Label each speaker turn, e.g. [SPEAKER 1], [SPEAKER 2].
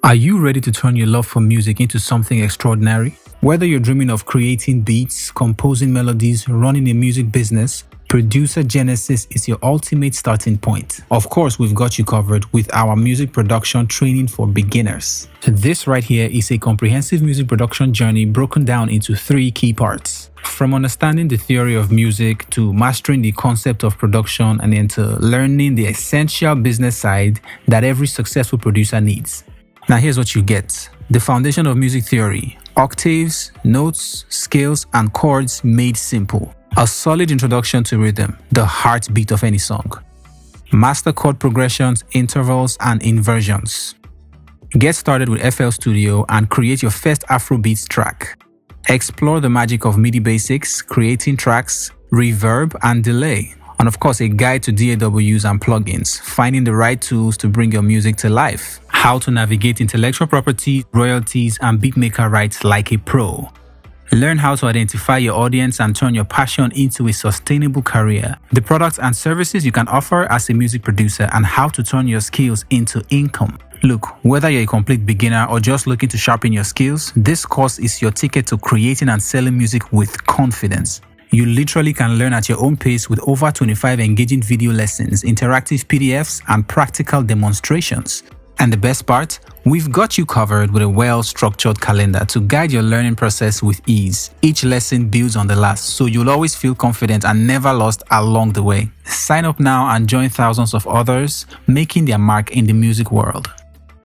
[SPEAKER 1] Are you ready to turn your love for music into something extraordinary? Whether you're dreaming of creating beats, composing melodies, running a music business, Producer Genesis is your ultimate starting point. Of course, we've got you covered with our music production training for beginners. This right here is a comprehensive music production journey broken down into 3 key parts. From understanding the theory of music to mastering the concept of production and then to learning the essential business side that every successful producer needs. Now here's what you get. The foundation of music theory: octaves, notes, scales, and chords made simple. A solid introduction to rhythm, the heartbeat of any song. Master chord progressions, intervals, and inversions. Get started with FL Studio and create your first Afrobeats track. Explore the magic of MIDI basics, creating tracks, reverb, and delay. And of course, a guide to DAWs and plugins, finding the right tools to bring your music to life. How to navigate intellectual property, royalties, and beatmaker rights like a pro. Learn how to identify your audience and turn your passion into a sustainable career. The products and services you can offer as a music producer and how to turn your skills into income. Look, whether you're a complete beginner or just looking to sharpen your skills, this course is your ticket to creating and selling music with confidence. You literally can learn at your own pace with over 25 engaging video lessons, interactive PDFs, and practical demonstrations. And the best part? We've got you covered with a well-structured calendar to guide your learning process with ease. Each lesson builds on the last, so you'll always feel confident and never lost along the way. Sign up now and join thousands of others making their mark in the music world.